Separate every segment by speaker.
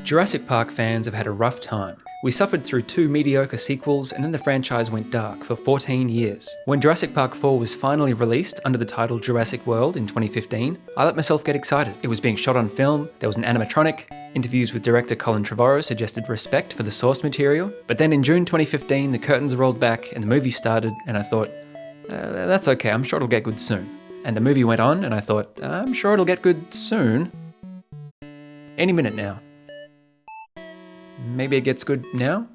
Speaker 1: Jurassic Park fans have had a rough time. We suffered through 2 mediocre sequels, and then the franchise went dark for 14 years. When Jurassic Park 4 was finally released under the title Jurassic World in 2015, I let myself get excited. It was being shot on film, there was an animatronic, interviews with director Colin Trevorrow suggested respect for the source material, but then in June 2015 the curtains rolled back and the movie started, and I thought, that's okay, I'm sure it'll get good soon. And the movie went on, and I thought, I'm sure it'll get good soon. Any minute now. Maybe it gets good now?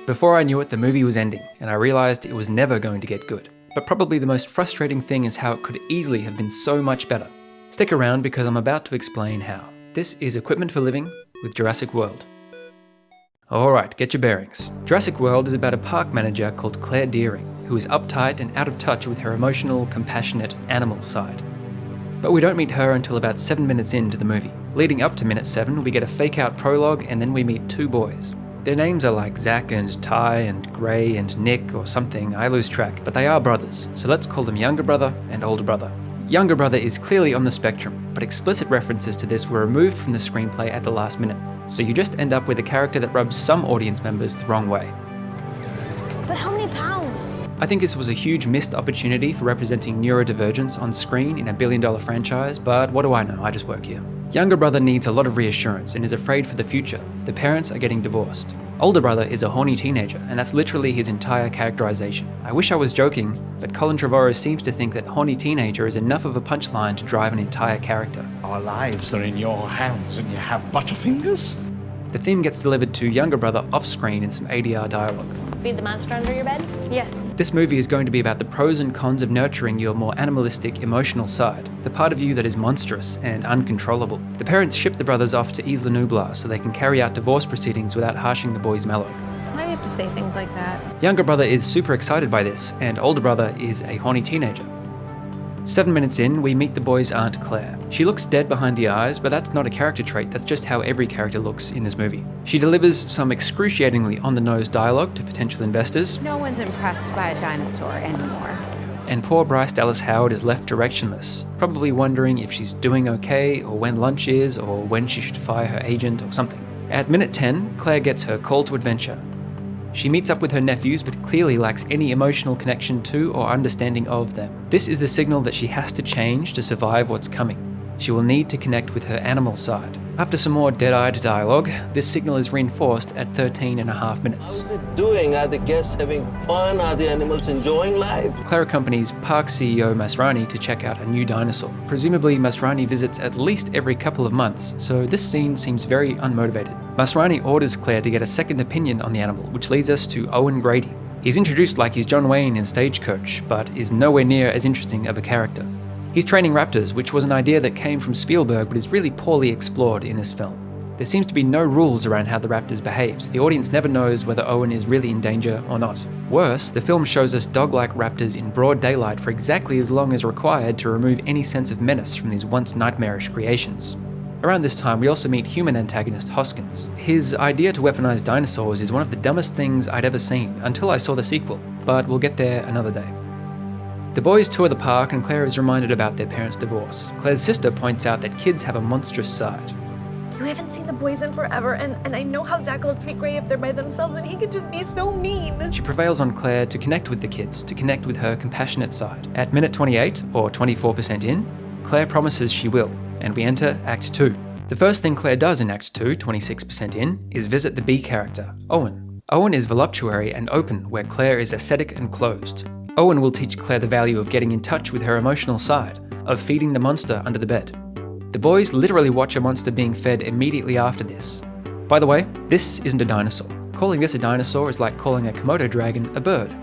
Speaker 1: Before I knew it, the movie was ending, and I realised it was never going to get good. But probably the most frustrating thing is how it could easily have been so much better. Stick around because I'm about to explain how. This is Equipment for Living with Jurassic World. Alright, get your bearings. Jurassic World is about a park manager called Claire Dearing, who is uptight and out of touch with her emotional, compassionate, animal side. But we don't meet her until about 7 minutes into the movie. Leading up to minute 7, we get a fake-out prologue and then we meet 2 boys. Their names are like Zach and Ty and Gray and Nick or something, I lose track, but they are brothers, so let's call them younger brother and older brother. Younger brother is clearly on the spectrum, but explicit references to this were removed from the screenplay at the last minute, so you just end up with a character that rubs some audience members the wrong way.
Speaker 2: But how many pounds?
Speaker 1: I think this was a huge missed opportunity for representing neurodivergence on screen in a billion-dollar franchise, but what do I know, I just work here. Younger brother needs a lot of reassurance and is afraid for the future. The parents are getting divorced. Older brother is a horny teenager, and that's literally his entire characterization. I wish I was joking, but Colin Trevorrow seems to think that horny teenager is enough of a punchline to drive an entire character.
Speaker 3: Our lives are in your hands and you have butterfingers?
Speaker 1: The theme gets delivered to younger brother off-screen in some ADR dialogue.
Speaker 2: Feed the monster under your bed? Yes.
Speaker 1: This movie is going to be about the pros and cons of nurturing your more animalistic, emotional side, the part of you that is monstrous and uncontrollable. The parents ship the brothers off to Isla Nublar so they can carry out divorce proceedings without harshing the boys' mellow.
Speaker 2: Why do you have to say things like that?
Speaker 1: Younger brother is super excited by this, and older brother is a horny teenager. 7 minutes in, we meet the boy's Aunt Claire. She looks dead behind the eyes, but that's not a character trait, that's just how every character looks in this movie. She delivers some excruciatingly on-the-nose dialogue to potential investors.
Speaker 4: No one's impressed by a dinosaur anymore.
Speaker 1: And poor Bryce Dallas Howard is left directionless, probably wondering if she's doing okay, or when lunch is, or when she should fire her agent or something. At minute 10, Claire gets her call to adventure. She meets up with her nephews but clearly lacks any emotional connection to or understanding of them. This is the signal that she has to change to survive what's coming. She will need to connect with her animal side. After some more dead-eyed dialogue, this signal is reinforced at 13.5 minutes.
Speaker 5: How's it doing? Are the guests having fun? Are the animals enjoying life?
Speaker 1: Claire accompanies park CEO Masrani to check out a new dinosaur. Presumably Masrani visits at least every couple of months, so this scene seems very unmotivated. Masrani orders Claire to get a second opinion on the animal, which leads us to Owen Grady. He's introduced like he's John Wayne in Stagecoach, but is nowhere near as interesting of a character. He's training raptors, which was an idea that came from Spielberg but is really poorly explored in this film. There seems to be no rules around how the raptors behave, so the audience never knows whether Owen is really in danger or not. Worse, the film shows us dog-like raptors in broad daylight for exactly as long as required to remove any sense of menace from these once nightmarish creations. Around this time, we also meet human antagonist Hoskins. His idea to weaponize dinosaurs is one of the dumbest things I'd ever seen, until I saw the sequel, but we'll get there another day. The boys tour the park and Claire is reminded about their parents' divorce. Claire's sister points out that kids have a monstrous side.
Speaker 6: We haven't seen the boys in forever, and I know how Zach will treat Gray if they're by themselves, and he could just be so mean.
Speaker 1: She prevails on Claire to connect with the kids, to connect with her compassionate side. At minute 28, or 24% in, Claire promises she will, and we enter Act 2. The first thing Claire does in Act 2, 26% in, is visit the B character, Owen. Owen is voluptuary and open, where Claire is ascetic and closed. Owen will teach Claire the value of getting in touch with her emotional side, of feeding the monster under the bed. The boys literally watch a monster being fed immediately after this. By the way, this isn't a dinosaur. Calling this a dinosaur is like calling a Komodo dragon a bird.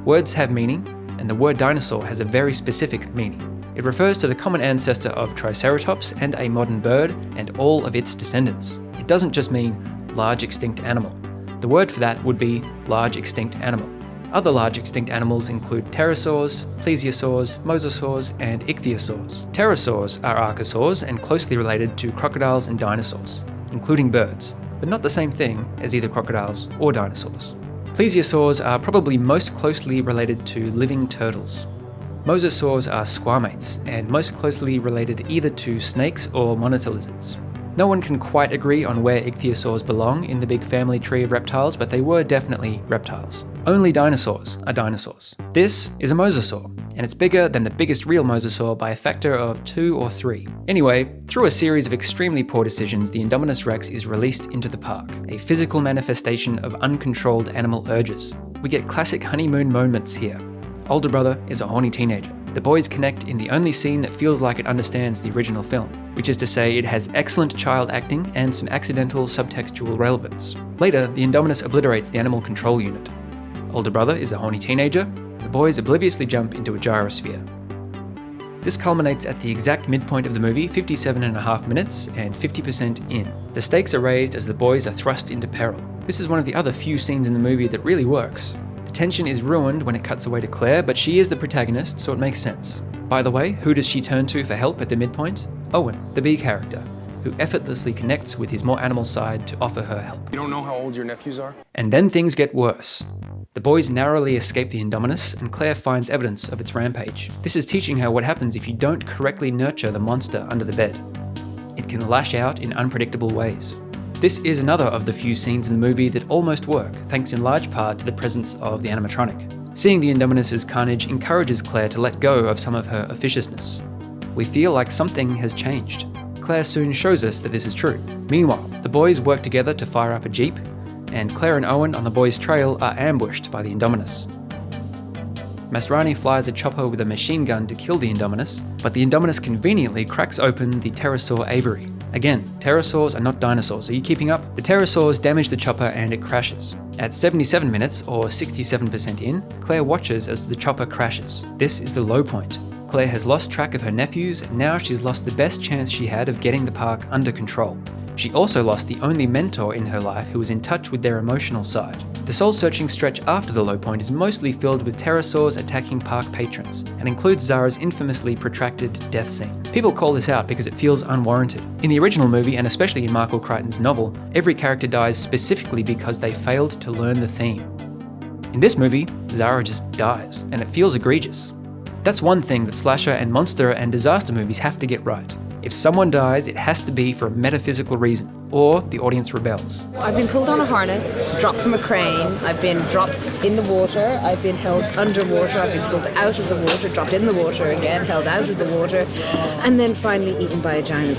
Speaker 1: Words have meaning, and the word dinosaur has a very specific meaning. It refers to the common ancestor of Triceratops and a modern bird and all of its descendants. It doesn't just mean large extinct animal. The word for that would be large extinct animal. Other large extinct animals include pterosaurs, plesiosaurs, mosasaurs, and ichthyosaurs. Pterosaurs are archosaurs and closely related to crocodiles and dinosaurs, including birds, but not the same thing as either crocodiles or dinosaurs. Plesiosaurs are probably most closely related to living turtles. Mosasaurs are squamates and most closely related either to snakes or monitor lizards. No one can quite agree on where ichthyosaurs belong in the big family tree of reptiles, but they were definitely reptiles. Only dinosaurs are dinosaurs. This is a mosasaur, and it's bigger than the biggest real mosasaur by a factor of 2 or 3. Anyway, through a series of extremely poor decisions, the Indominus Rex is released into the park, a physical manifestation of uncontrolled animal urges. We get classic honeymoon moments here. Older brother is a horny teenager. The boys connect in the only scene that feels like it understands the original film, which is to say it has excellent child acting and some accidental subtextual relevance. Later, the Indominus obliterates the animal control unit. Older brother is a horny teenager. The boys obliviously jump into a gyrosphere. This culminates at the exact midpoint of the movie, 57.5 minutes and 50% in. The stakes are raised as the boys are thrust into peril. This is one of the other few scenes in the movie that really works. The tension is ruined when it cuts away to Claire, but she is the protagonist, so it makes sense. By the way, who does she turn to for help at the midpoint? Owen, the B character, who effortlessly connects with his more animal side to offer her help.
Speaker 7: You don't know how old your nephews are?
Speaker 1: And then things get worse. The boys narrowly escape the Indominus, and Claire finds evidence of its rampage. This is teaching her what happens if you don't correctly nurture the monster under the bed. It can lash out in unpredictable ways. This is another of the few scenes in the movie that almost work, thanks in large part to the presence of the animatronic. Seeing the Indominus's carnage encourages Claire to let go of some of her officiousness. We feel like something has changed. Claire soon shows us that this is true. Meanwhile, the boys work together to fire up a jeep, and Claire and Owen on the boys' trail are ambushed by the Indominus. Masrani flies a chopper with a machine gun to kill the Indominus, but the Indominus conveniently cracks open the pterosaur Avery. Again, pterosaurs are not dinosaurs. Are you keeping up? The pterosaurs damage the chopper and it crashes. At 77 minutes, or 67% in, Claire watches as the chopper crashes. This is the low point. Claire has lost track of her nephews, and now she's lost the best chance she had of getting the park under control. She also lost the only mentor in her life who was in touch with their emotional side. The soul-searching stretch after the low point is mostly filled with pterosaurs attacking park patrons, and includes Zara's infamously protracted death scene. People call this out because it feels unwarranted. In the original movie, and especially in Michael Crichton's novel, every character dies specifically because they failed to learn the theme. In this movie, Zara just dies, and it feels egregious. That's one thing that slasher and monster and disaster movies have to get right. If someone dies, it has to be for a metaphysical reason, or the audience rebels.
Speaker 8: I've been pulled on a harness, dropped from a crane, I've been dropped in the water, I've been held underwater, I've been pulled out of the water, dropped in the water again, held out of the water, and then finally eaten by a giant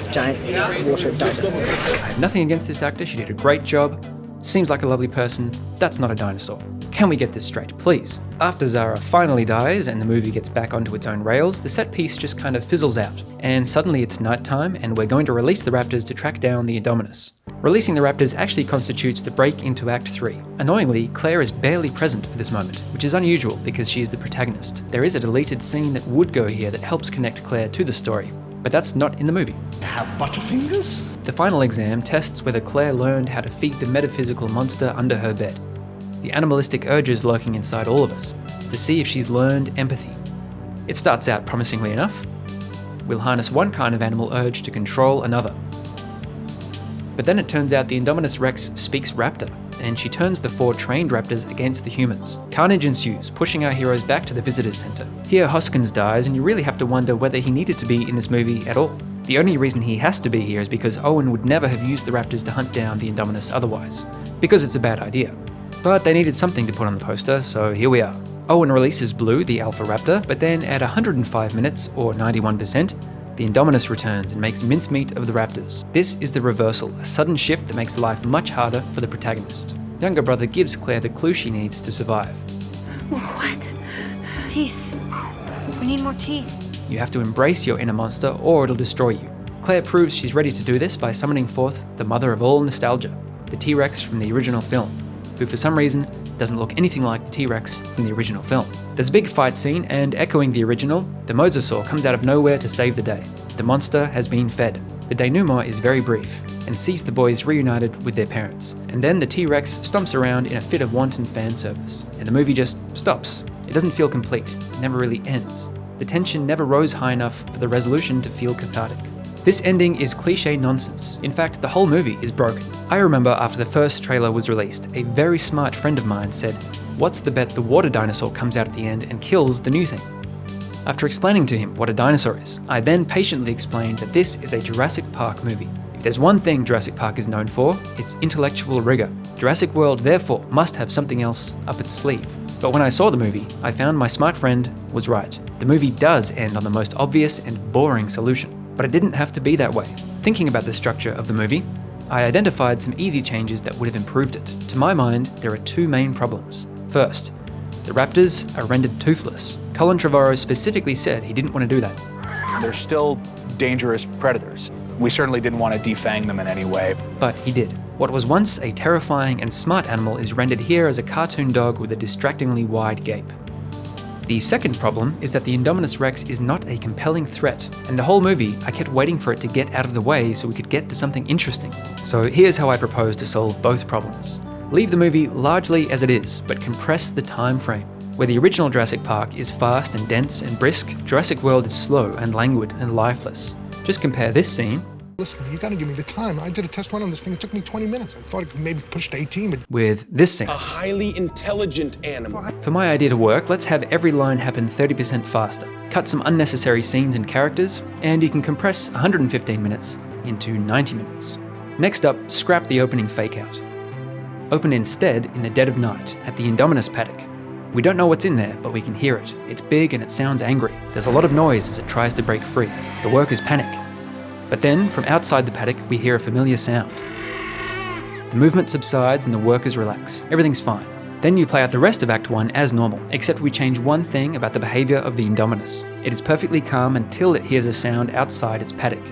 Speaker 8: water dinosaur.
Speaker 1: I have nothing against this actor, she did a great job. Seems like a lovely person. That's not a dinosaur. Can we get this straight, please? After Zara finally dies and the movie gets back onto its own rails, the set piece just kind of fizzles out. And suddenly it's nighttime and we're going to release the raptors to track down the Indominus. Releasing the raptors actually constitutes the break into Act 3. Annoyingly, Claire is barely present for this moment, which is unusual because she is the protagonist. There is a deleted scene that would go here that helps connect Claire to the story, but that's not in the movie.
Speaker 3: You have butterfingers?
Speaker 1: The final exam tests whether Claire learned how to feed the metaphysical monster under her bed. The animalistic urges lurking inside all of us, to see if she's learned empathy. It starts out promisingly enough. We'll harness one kind of animal urge to control another. But then it turns out the Indominus Rex speaks raptor, and she turns the 4 trained raptors against the humans. Carnage ensues, pushing our heroes back to the visitor's center. Here Hoskins dies, and you really have to wonder whether he needed to be in this movie at all. The only reason he has to be here is because Owen would never have used the raptors to hunt down the Indominus otherwise, because it's a bad idea. But they needed something to put on the poster, so here we are. Owen releases Blue, the alpha raptor, but then at 105 minutes, or 91%, the Indominus returns and makes mincemeat of the raptors. This is the reversal, a sudden shift that makes life much harder for the protagonist. Younger brother gives Claire the clue she needs to survive.
Speaker 6: What? Teeth. We need more teeth.
Speaker 1: You have to embrace your inner monster or it'll destroy you. Claire proves she's ready to do this by summoning forth the mother of all nostalgia, the T-Rex from the original film, who for some reason doesn't look anything like the T-Rex from the original film. There's a big fight scene, and echoing the original, the mosasaur comes out of nowhere to save the day. The monster has been fed. The denouement is very brief, and sees the boys reunited with their parents. And then the T-Rex stomps around in a fit of wanton fan service, and the movie just stops. It doesn't feel complete, it never really ends. The tension never rose high enough for the resolution to feel cathartic. This ending is cliche nonsense. In fact, the whole movie is broken. I remember after the first trailer was released, a very smart friend of mine said, "What's the bet the water dinosaur comes out at the end and kills the new thing?" After explaining to him what a dinosaur is, I then patiently explained that this is a Jurassic Park movie. If If there's one thing Jurassic Park is known for, it's intellectual rigor. Jurassic World, therefore, must have something else up its sleeve. But when I saw the movie, I found my smart friend was right. The movie does end on the most obvious and boring solution, but it didn't have to be that way. Thinking about the structure of the movie, I identified some easy changes that would have improved it. To my mind, there are two main problems. First, the raptors are rendered toothless. Colin Trevorrow specifically said he didn't want to do that.
Speaker 7: They're still dangerous predators. We certainly didn't want to defang them in any way.
Speaker 1: But he did. What was once a terrifying and smart animal is rendered here as a cartoon dog with a distractingly wide gape. The second problem is that the Indominus Rex is not a compelling threat, and the whole movie I kept waiting for it to get out of the way so we could get to something interesting. So here's how I propose to solve both problems. Leave the movie largely as it is, but compress the time frame. Where the original Jurassic Park is fast and dense and brisk, Jurassic World is slow and languid and lifeless. Just compare this scene.
Speaker 9: Listen, you gotta give me the time. I did a test run on this thing. It took me 20 minutes. I thought it could maybe push to 18, but...
Speaker 1: with this scene.
Speaker 10: A highly intelligent animal.
Speaker 1: For my idea to work, let's have every line happen 30% faster. Cut some unnecessary scenes and characters, and you can compress 115 minutes into 90 minutes. Next up, scrap the opening fake out. Open instead in the dead of night at the Indominus paddock. We don't know what's in there, but we can hear it. It's big and it sounds angry. There's a lot of noise as it tries to break free. The workers panic. But then, from outside the paddock, we hear a familiar sound. The movement subsides and the workers relax. Everything's fine. Then you play out the rest of Act 1 as normal, except we change one thing about the behaviour of the Indominus. It is perfectly calm until it hears a sound outside its paddock.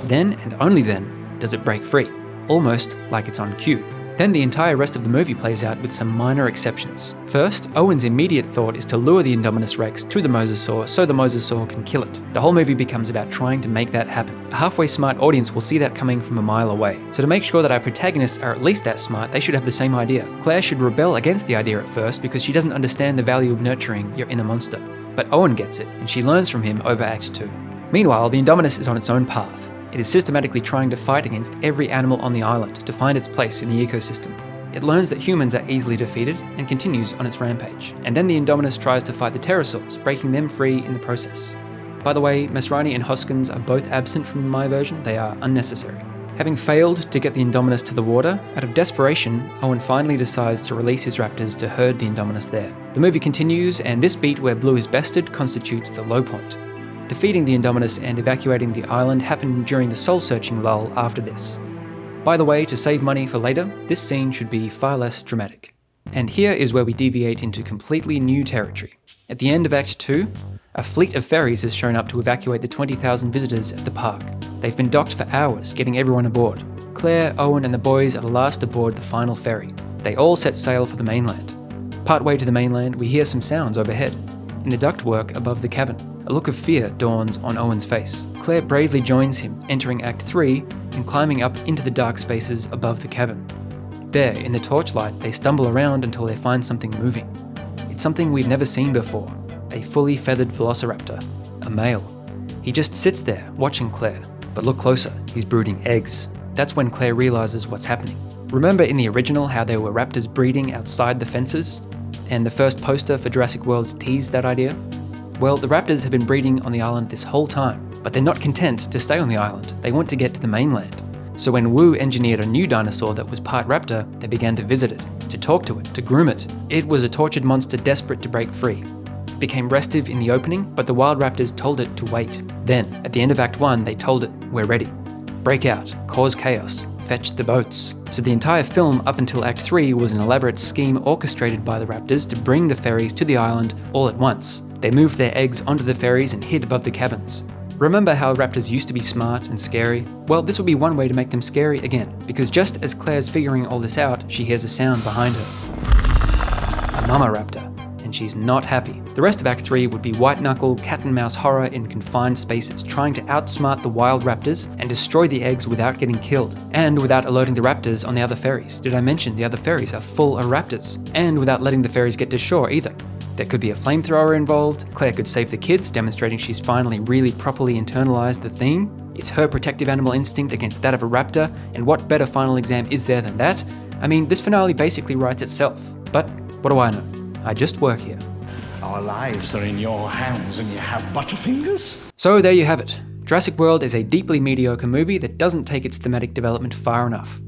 Speaker 1: Then, and only then, does it break free, almost like it's on cue. Then the entire rest of the movie plays out with some minor exceptions. First, Owen's immediate thought is to lure the Indominus Rex to the mosasaur so the mosasaur can kill it. The whole movie becomes about trying to make that happen. A halfway smart audience will see that coming from a mile away. So to make sure that our protagonists are at least that smart, they should have the same idea. Claire should rebel against the idea at first because she doesn't understand the value of nurturing your inner monster. But Owen gets it, and she learns from him over Act 2. Meanwhile, the Indominus is on its own path. It is systematically trying to fight against every animal on the island to find its place in the ecosystem. It learns that humans are easily defeated and continues on its rampage. And then the Indominus tries to fight the pterosaurs, breaking them free in the process. By the way, Masrani and Hoskins are both absent from my version. They are unnecessary. Having failed to get the Indominus to the water, out of desperation, Owen finally decides to release his raptors to herd the Indominus there. The movie continues, and this beat where Blue is bested constitutes the low point. Defeating the Indominus and evacuating the island happened during the soul-searching lull after this. By the way, to save money for later, this scene should be far less dramatic. And here is where we deviate into completely new territory. At the end of Act 2, a fleet of ferries has shown up to evacuate the 20,000 visitors at the park. They've been docked for hours, getting everyone aboard. Claire, Owen and the boys are the last aboard the final ferry. They all set sail for the mainland. Partway to the mainland, we hear some sounds overhead. In the ductwork above the cabin, a look of fear dawns on Owen's face. Claire bravely joins him, entering Act 3 and climbing up into the dark spaces above the cabin. There, in the torchlight, they stumble around until they find something moving. It's something we've never seen before, a fully feathered velociraptor, a male. He just sits there, watching Claire, but look closer, he's brooding eggs. That's when Claire realizes what's happening. Remember in the original how there were raptors breeding outside the fences? And the first poster for Jurassic World teased that idea? Well, the raptors have been breeding on the island this whole time, but they're not content to stay on the island. They want to get to the mainland. So when Wu engineered a new dinosaur that was part raptor, they began to visit it, to talk to it, to groom it. It was a tortured monster desperate to break free. It became restive in the opening, but the wild raptors told it to wait. Then, at the end of Act 1, they told it, "We're ready. Break out, cause chaos, fetch the boats." So the entire film up until Act 3 was an elaborate scheme orchestrated by the raptors to bring the ferries to the island all at once. They moved their eggs onto the ferries and hid above the cabins. Remember how raptors used to be smart and scary? Well, this would be one way to make them scary again, because just as Claire's figuring all this out, she hears a sound behind her. A mama raptor, and she's not happy. The rest of Act 3 would be white-knuckle, cat-and-mouse horror in confined spaces, trying to outsmart the wild raptors and destroy the eggs without getting killed, and without alerting the raptors on the other ferries. Did I mention the other ferries are full of raptors? And without letting the ferries get to shore either. There could be a flamethrower involved, Claire could save the kids, demonstrating she's finally really properly internalized the theme. It's her protective animal instinct against that of a raptor, and what better final exam is there than that? I mean, this finale basically writes itself. But what do I know? I just work here.
Speaker 3: Our lives are in your hands and you have butterfingers?
Speaker 1: So there you have it. Jurassic World is a deeply mediocre movie that doesn't take its thematic development far enough.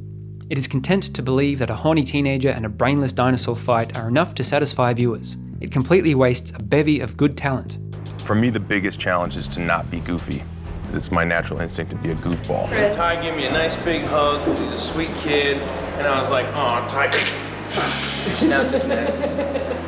Speaker 1: It is content to believe that a horny teenager and a brainless dinosaur fight are enough to satisfy viewers. It completely wastes a bevy of good talent.
Speaker 11: For me, the biggest challenge is to not be goofy, because it's my natural instinct to be a goofball.
Speaker 12: And Ty gave me a nice big hug because he's a sweet kid, and I was like, "Oh, Ty," he snapped his neck.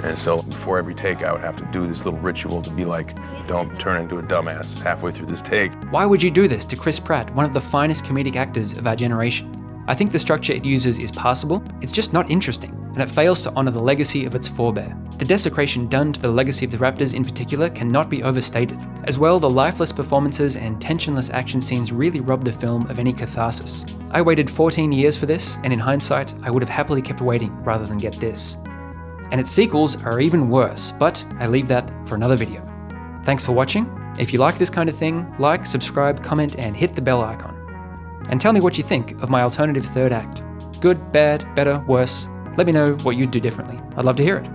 Speaker 11: And so before every take, I would have to do this little ritual to be like, don't turn into a dumbass halfway through this take.
Speaker 1: Why would you do this to Chris Pratt, one of the finest comedic actors of our generation? I think the structure it uses is passable, it's just not interesting, and it fails to honour the legacy of its forebear. The desecration done to the legacy of the Raptors in particular cannot be overstated. As well, the lifeless performances and tensionless action scenes really rob the film of any catharsis. I waited 14 years for this, and in hindsight, I would have happily kept waiting rather than get this. And its sequels are even worse, but I leave that for another video. Thanks for watching. If you like this kind of thing, like, subscribe, comment, and hit the bell icon. And tell me what you think of my alternative third act. Good, bad, better, worse? Let me know what you'd do differently. I'd love to hear it.